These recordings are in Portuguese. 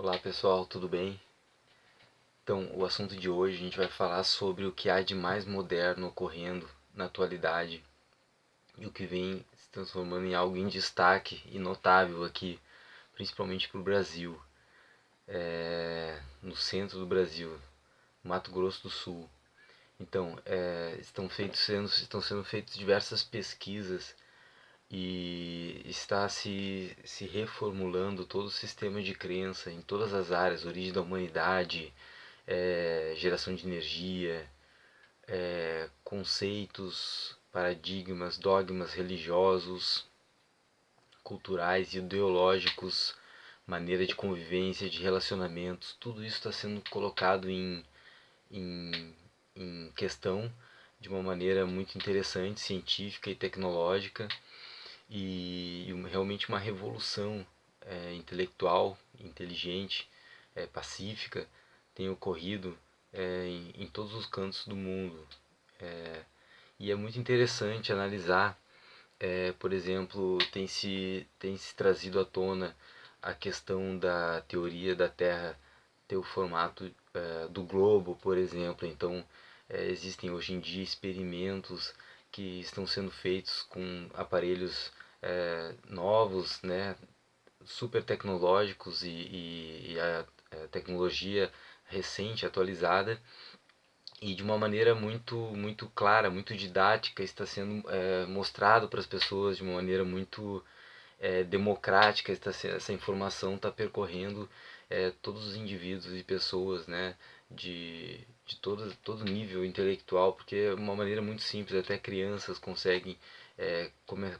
Olá pessoal, tudo bem? Então, o assunto de hoje a gente vai falar sobre o que há de mais moderno ocorrendo na atualidade e o que vem se transformando em algo em destaque e notável aqui, principalmente para o Brasil, no centro do Brasil, Mato Grosso do Sul. Então, estão sendo feitas diversas pesquisas e está se reformulando todo o sistema de crença em todas as áreas, origem da humanidade, geração de energia, conceitos, paradigmas, dogmas religiosos, culturais, ideológicos, maneira de convivência, de relacionamentos, tudo isso está sendo colocado em, em questão de uma maneira muito interessante, científica e tecnológica, e realmente uma revolução intelectual, inteligente, pacífica tem ocorrido em todos os cantos do mundo. E é muito interessante analisar, por exemplo, tem se trazido à tona a questão da teoria da Terra ter o formato do globo, por exemplo. Então, existem hoje em dia experimentos que estão sendo feitos com aparelhos novos, né, super tecnológicos e a tecnologia recente, atualizada, e de uma maneira muito clara, muito didática, está sendo mostrado para as pessoas de uma maneira muito democrática. Essa informação está percorrendo todos os indivíduos e pessoas, né, de todo nível intelectual, porque é uma maneira muito simples, até crianças conseguem,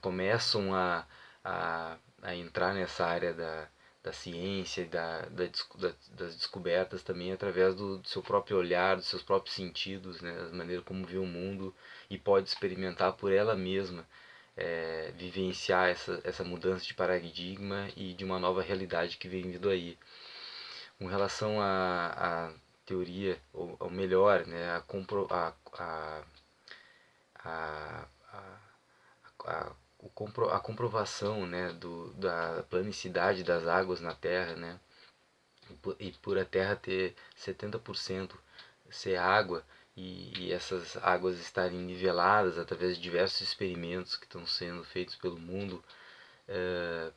começam a entrar nessa área da ciência e das descobertas também através do seu próprio olhar, dos seus próprios sentidos, né, da maneira como vê o mundo, e pode experimentar por ela mesma, vivenciar essa mudança de paradigma e de uma nova realidade que vem vindo aí. Com relação à teoria, ou ao melhor, né, a, a, a comprovação, né, da planicidade das águas na Terra, né, e por a Terra ter 70% ser água, e essas águas estarem niveladas através de diversos experimentos que estão sendo feitos pelo mundo,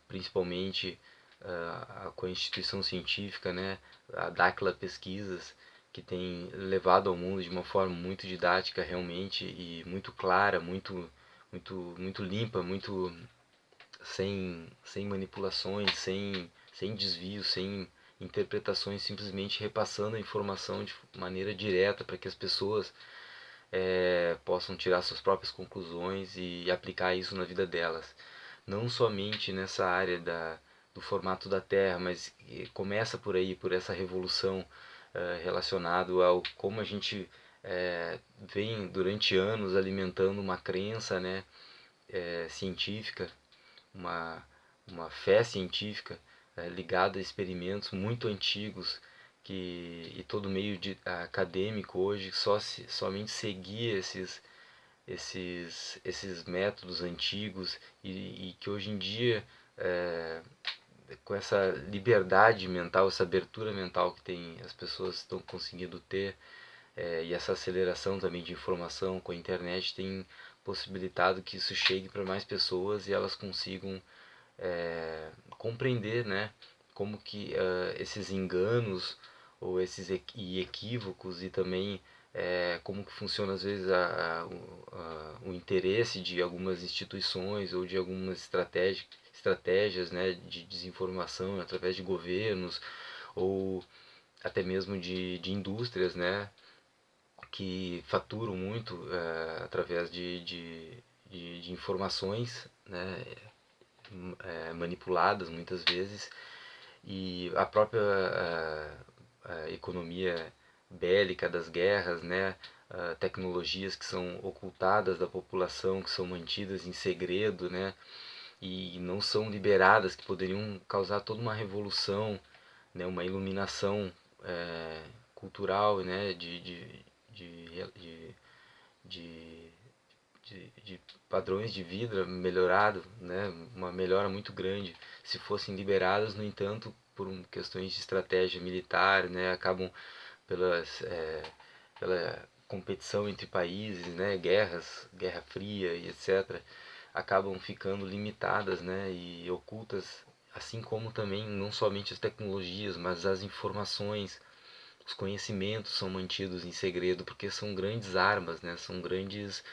principalmente com a instituição científica, né, a Dakhla Pesquisas, que tem levado ao mundo de uma forma muito didática realmente e muito clara, muito limpa, muito sem manipulações, sem desvios, sem interpretações, simplesmente repassando a informação de maneira direta para que as pessoas possam tirar suas próprias conclusões e aplicar isso na vida delas. Não somente nessa área do formato da Terra, mas começa por aí, por essa revolução relacionado ao como a gente vem durante anos alimentando uma crença, né, científica, uma, uma fé científica ligada a experimentos muito antigos, e todo meio acadêmico hoje somente seguia esses métodos antigos, e que hoje em dia, com essa liberdade mental, essa abertura mental que as pessoas estão conseguindo ter, e essa aceleração também de informação com a internet, tem possibilitado que isso chegue para mais pessoas e elas consigam compreender, né, como que esses enganos ou esses equívocos, e também como que funciona às vezes o interesse de algumas instituições ou de algumas estratégias, né, de desinformação através de governos ou até mesmo de indústrias, né, que faturam muito através de informações, né, manipuladas muitas vezes, e a própria a economia bélica das guerras, né, tecnologias que são ocultadas da população, que são mantidas em segredo, né, e não são liberadas, que poderiam causar toda uma revolução, né, uma iluminação cultural, né, de, de padrões de vida melhorado, né, uma melhora muito grande, se fossem liberadas. No entanto, por questões de estratégia militar, né, acabam pela competição entre países, né, Guerra Fria e etc., acabam ficando limitadas, né, e ocultas, assim como também não somente as tecnologias, mas as informações, os conhecimentos são mantidos em segredo, porque são grandes armas, né, são grandes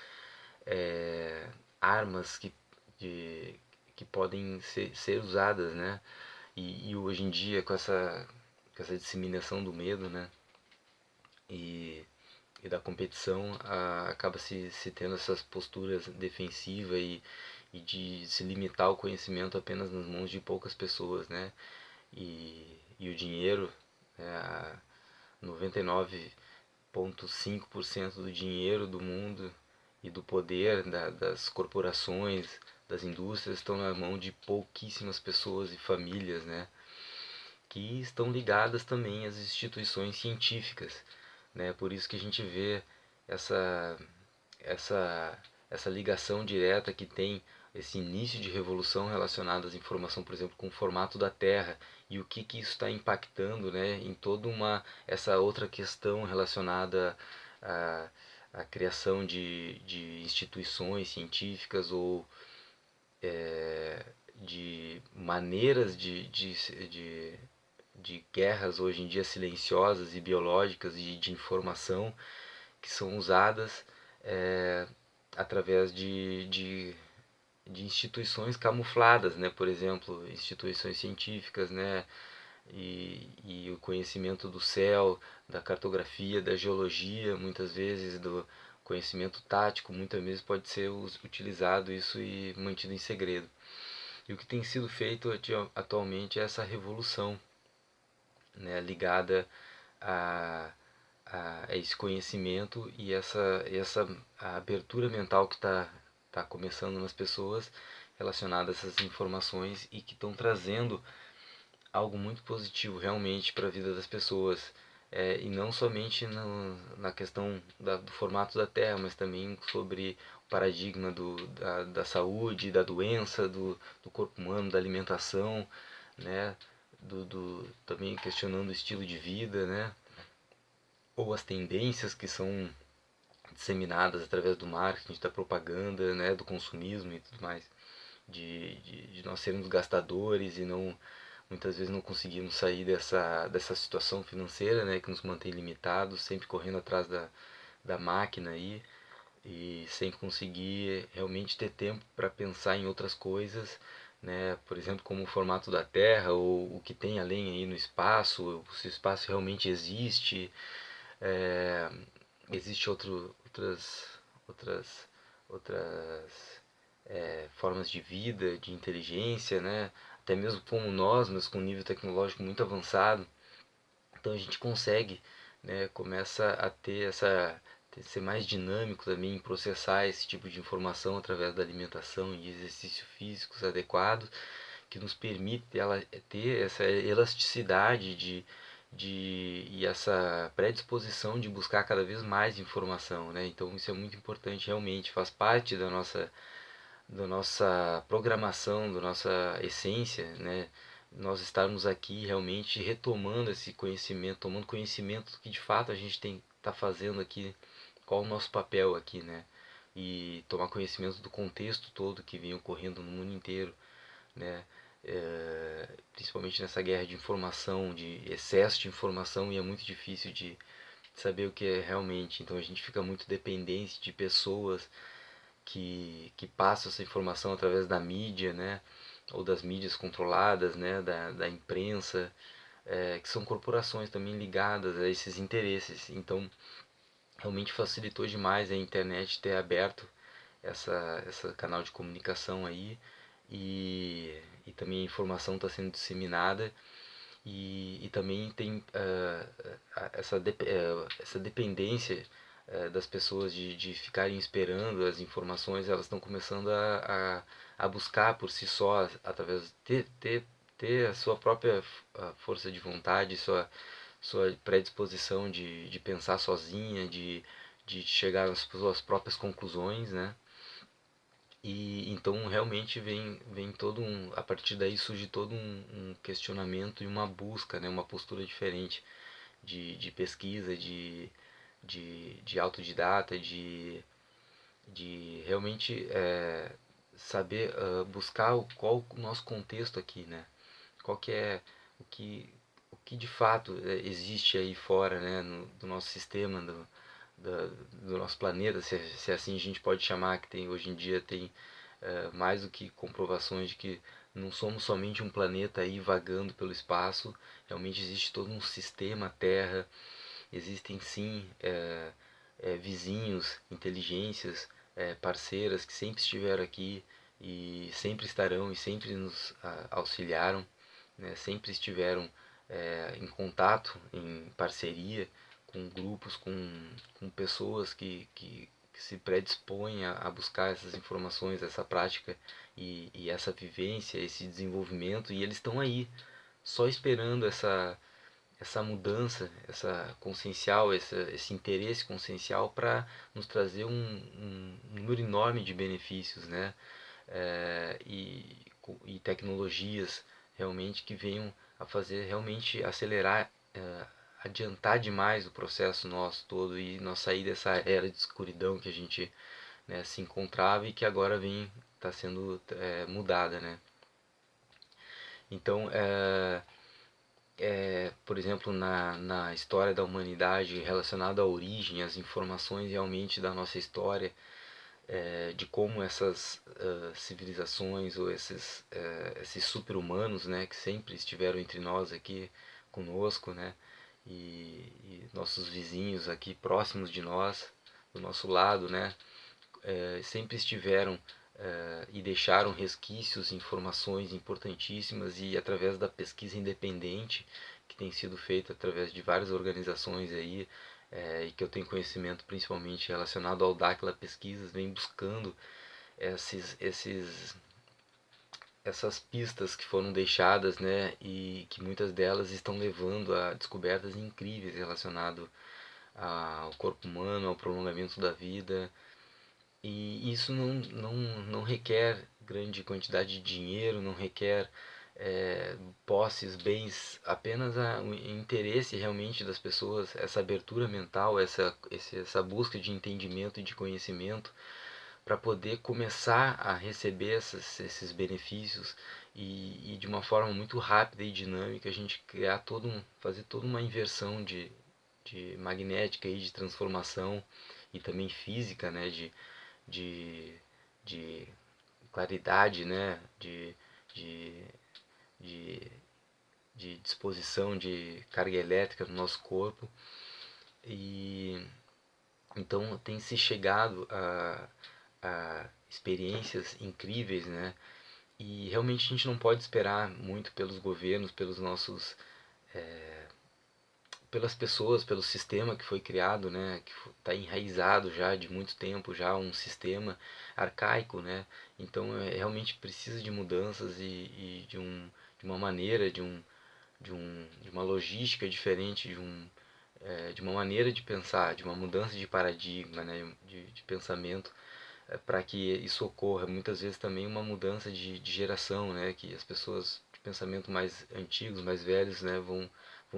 armas de, que podem ser usadas, né, e hoje em dia com essa disseminação do medo, né, e da competição, acaba se tendo essas posturas defensivas e de se limitar o conhecimento apenas nas mãos de poucas pessoas, né? E o dinheiro, né, 99,5% do dinheiro do mundo e do poder das corporações, das indústrias estão na mão de pouquíssimas pessoas e famílias, né? Que estão ligadas também às instituições científicas, né? Por isso que a gente vê essa essa essa ligação direta que tem esse início de revolução relacionada às informações, por exemplo, com o formato da Terra e o que isso está impactando, né, em toda uma essa outra questão relacionada à criação de instituições científicas ou de maneiras de guerras hoje em dia silenciosas e biológicas e de informação que são usadas através de instituições camufladas, né? Por exemplo, instituições científicas, né? E o conhecimento do céu, da cartografia, da geologia, muitas vezes do conhecimento tático, muitas vezes pode ser utilizado isso e mantido em segredo. E o que tem sido feito atualmente é essa revolução, né, ligada a, a esse conhecimento e essa a abertura mental que tá começando nas pessoas relacionada a essas informações e que estão trazendo algo muito positivo realmente para a vida das pessoas. E não somente na questão do formato da Terra, mas também sobre o paradigma da saúde, da doença, do corpo humano, da alimentação, né? Também questionando o estilo de vida, né? Ou as tendências que são disseminadas através do marketing, da propaganda, né? Do consumismo e tudo mais. De nós sermos gastadores e não muitas vezes não conseguimos sair dessa situação financeira, né, que nos mantém limitados, sempre correndo atrás da máquina aí e sem conseguir realmente ter tempo para pensar em outras coisas, né, por exemplo, como o formato da Terra ou o que tem além aí no espaço, se o espaço realmente existe, é, existe outras, outras formas de vida, de inteligência, né? Até mesmo como nós, mas com um nível tecnológico muito avançado. Então a gente consegue, né? Começa a ter ser mais dinâmico também em processar esse tipo de informação através da alimentação e exercícios físicos adequados, que nos permite ela ter essa elasticidade e essa predisposição de buscar cada vez mais informação, né? Então isso é muito importante, realmente faz parte da nossa programação, da nossa essência, né? Nós estarmos aqui realmente retomando esse conhecimento, tomando conhecimento do que de fato a gente tem tá fazendo aqui, qual o nosso papel aqui, né? E tomar conhecimento do contexto todo que vem ocorrendo no mundo inteiro, né? Principalmente nessa guerra de informação, de excesso de informação, e é muito difícil de saber o que é realmente. Então a gente fica muito dependente de pessoas que passam essa informação através da mídia, né? Ou das mídias controladas, né? Da imprensa, que são corporações também ligadas a esses interesses. Então realmente facilitou demais a internet ter aberto essa canal de comunicação aí e também a informação está sendo disseminada e também tem essa dependência das pessoas de ficarem esperando as informações, elas estão começando a buscar por si só, através ter a sua própria força de vontade, sua predisposição de pensar sozinha, de chegar às suas próprias conclusões, né? E então realmente vem todo a partir daí surge todo um questionamento e uma busca, né, uma postura diferente de pesquisa, de autodidata, de realmente saber buscar qual o nosso contexto aqui, né? Qual que é o que, o que de fato existe aí fora, né, do nosso sistema, do nosso planeta, se assim a gente pode chamar, que tem hoje em dia tem mais do que comprovações de que não somos somente um planeta aí vagando pelo espaço, realmente existe todo um sistema Terra, existem sim vizinhos, inteligências, parceiras que sempre estiveram aqui e sempre estarão e sempre nos auxiliaram, né? Sempre estiveram em contato, em parceria com grupos, com pessoas que se predispõem a buscar essas informações, essa prática e essa vivência, esse desenvolvimento, e eles estão aí, só esperando essa mudança, essa consciencial, esse interesse consciencial para nos trazer um número enorme de benefícios, né? E tecnologias realmente que venham a fazer realmente acelerar, adiantar demais o processo nosso todo e nós sair dessa era de escuridão que a gente, né, se encontrava e que agora vem está sendo mudada, né? Então, por exemplo, na história da humanidade relacionada à origem, às informações realmente da nossa história, de como essas civilizações ou esses super-humanos, né, que sempre estiveram entre nós aqui conosco, né, e nossos vizinhos aqui próximos de nós, do nosso lado, né, sempre estiveram e deixaram resquícios, informações importantíssimas e através da pesquisa independente que tem sido feita através de várias organizações aí e que eu tenho conhecimento principalmente relacionado ao Dáquila Pesquisas, vem buscando essas pistas que foram deixadas, né, e que muitas delas estão levando a descobertas incríveis relacionado ao corpo humano, ao prolongamento da vida, e isso não requer grande quantidade de dinheiro, não requer posses, bens, apenas o interesse realmente das pessoas, essa abertura mental, essa busca de entendimento e de conhecimento para poder começar a receber esses benefícios e de uma forma muito rápida e dinâmica a gente criar fazer toda uma inversão de magnética e de transformação e também física, né, de, de claridade, né? De, de, de disposição de carga elétrica no nosso corpo. E então tem se chegado a experiências incríveis, né? E realmente a gente não pode esperar muito pelos governos, pelos nossos pelas pessoas, pelo sistema que foi criado, né, que está enraizado já de muito tempo, já um sistema arcaico, né, então realmente precisa de mudanças e de uma maneira, de uma logística diferente, de uma maneira de pensar, de uma mudança de paradigma, né, de pensamento, para que isso ocorra. Muitas vezes também uma mudança de geração, né, que as pessoas de pensamento mais antigos, mais velhos, né, vão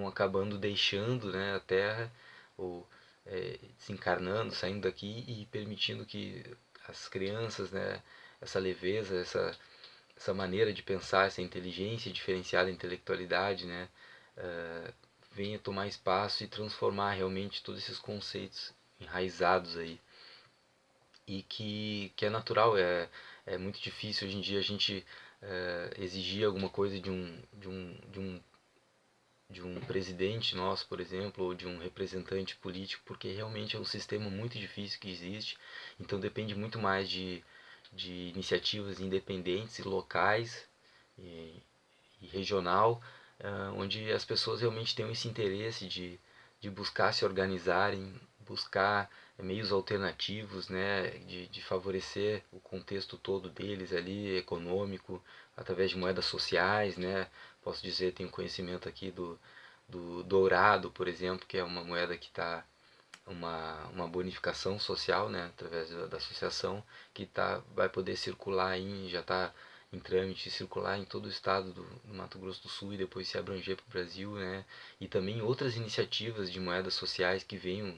acabando deixando, né, a Terra ou desencarnando, saindo daqui e permitindo que as crianças, né, essa leveza, essa maneira de pensar, essa inteligência diferenciada, intelectualidade, né, venha tomar espaço e transformar realmente todos esses conceitos enraizados aí e que é natural, é muito difícil hoje em dia a gente exigir alguma coisa de um presidente nosso, por exemplo, ou de um representante político, porque realmente é um sistema muito difícil que existe, então depende muito mais de iniciativas independentes e locais e, e regional, onde as pessoas realmente têm esse interesse de buscar se organizarem, buscar meios alternativos, né, de favorecer o contexto todo deles ali, econômico, através de moedas sociais, né, posso dizer, tenho conhecimento aqui do dourado, por exemplo, que é uma moeda que está uma bonificação social, né, através da associação, que vai poder circular já está em trâmite, circular em todo o estado do Mato Grosso do Sul e depois se abranger para o Brasil, né, e também outras iniciativas de moedas sociais que venham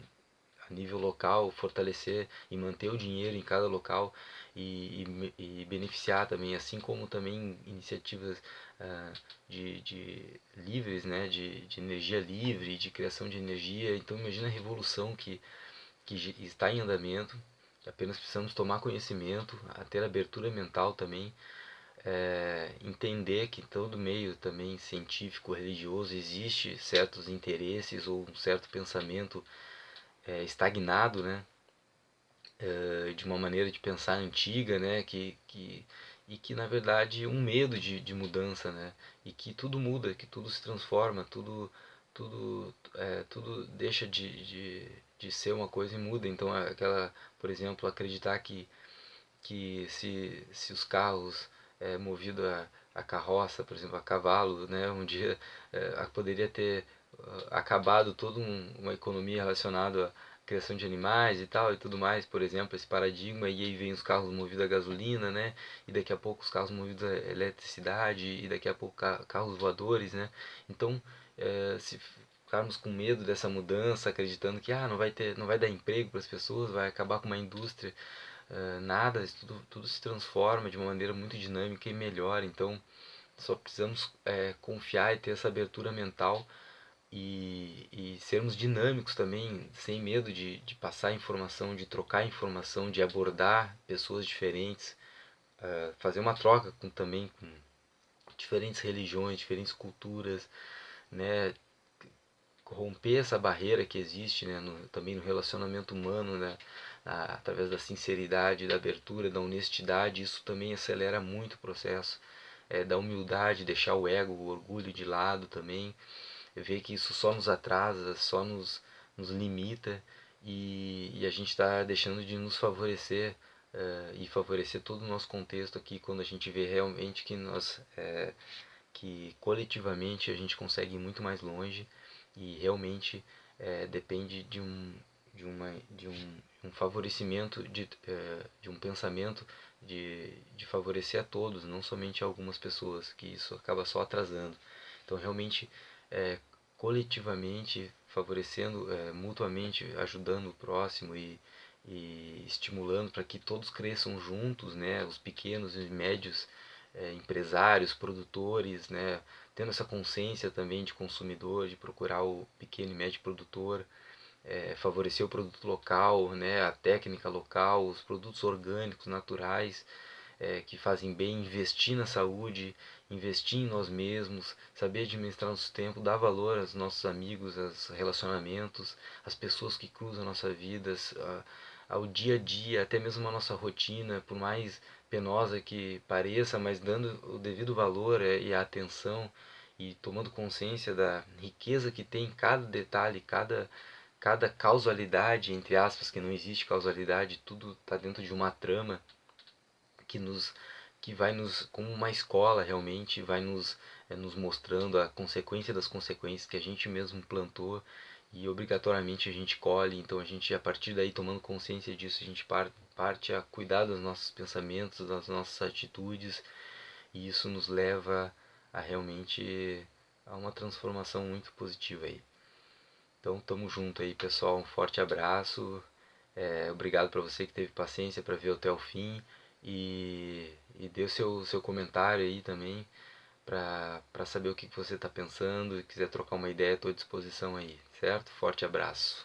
a nível local, fortalecer e manter o dinheiro em cada local e beneficiar também, assim como também iniciativas de livres, né, de energia livre, de criação de energia. Então imagina a revolução que está em andamento. Apenas precisamos tomar conhecimento, ter abertura mental também, entender que em todo meio também científico, religioso, existe certos interesses ou um certo pensamento estagnado, né? De uma maneira de pensar antiga, né? E que na verdade um medo de mudança, né? E que tudo muda, que tudo se transforma, tudo deixa de ser uma coisa e muda. Então por exemplo, acreditar que se os carros movidos a carroça, por exemplo, a cavalo, né, um dia poderia ter acabado toda uma economia relacionada à criação de animais e tal e tudo mais, por exemplo, esse paradigma, e aí vem os carros movidos a gasolina, né, e daqui a pouco os carros movidos a eletricidade, e daqui a pouco carros voadores, né, então se ficarmos com medo dessa mudança, acreditando que não vai dar emprego para as pessoas, vai acabar com uma indústria, nada, isso tudo se transforma de uma maneira muito dinâmica e melhor. Então, só precisamos confiar e ter essa abertura mental e sermos dinâmicos também, sem medo de passar informação, de trocar informação, de abordar pessoas diferentes, fazer uma troca também com diferentes religiões, diferentes culturas, né? Romper essa barreira que existe, né, também no relacionamento humano, né, através da sinceridade, da abertura, da honestidade. Isso também acelera muito o processo, da humildade, deixar o ego, o orgulho de lado também, ver que isso só nos atrasa, só nos limita, e a gente está deixando de nos favorecer, e favorecer todo o nosso contexto aqui, quando a gente vê realmente que coletivamente a gente consegue ir muito mais longe, e realmente depende de um favorecimento, de um pensamento de favorecer a todos, não somente a algumas pessoas, que isso acaba só atrasando. Então realmente é, coletivamente favorecendo, mutuamente ajudando o próximo e estimulando para que todos cresçam juntos, né, os pequenos e médios empresários, produtores, né, tendo essa consciência também de consumidor, de procurar o pequeno e médio produtor, favorecer o produto local, né, a técnica local, os produtos orgânicos, naturais, que fazem bem, investir na saúde, investir em nós mesmos, saber administrar nosso tempo, dar valor aos nossos amigos, aos relacionamentos, às pessoas que cruzam a nossa vida, ao dia a dia, até mesmo a nossa rotina, por mais penosa que pareça, mas dando o devido valor e a atenção e tomando consciência da riqueza que tem cada detalhe, cada causalidade, entre aspas, que não existe causalidade, tudo está dentro de uma trama que nos que vai nos, como uma escola realmente, vai nos mostrando a consequência das consequências que a gente mesmo plantou, e obrigatoriamente a gente colhe. Então a gente, a partir daí, tomando consciência disso, a gente parte a cuidar dos nossos pensamentos, das nossas atitudes, e isso nos leva a realmente a uma transformação muito positiva aí. Então tamo junto aí, pessoal, um forte abraço, obrigado para você que teve paciência para ver até o fim, e dê o seu comentário aí também para saber o que você está pensando. Se quiser trocar uma ideia, estou à disposição aí, certo? Forte abraço.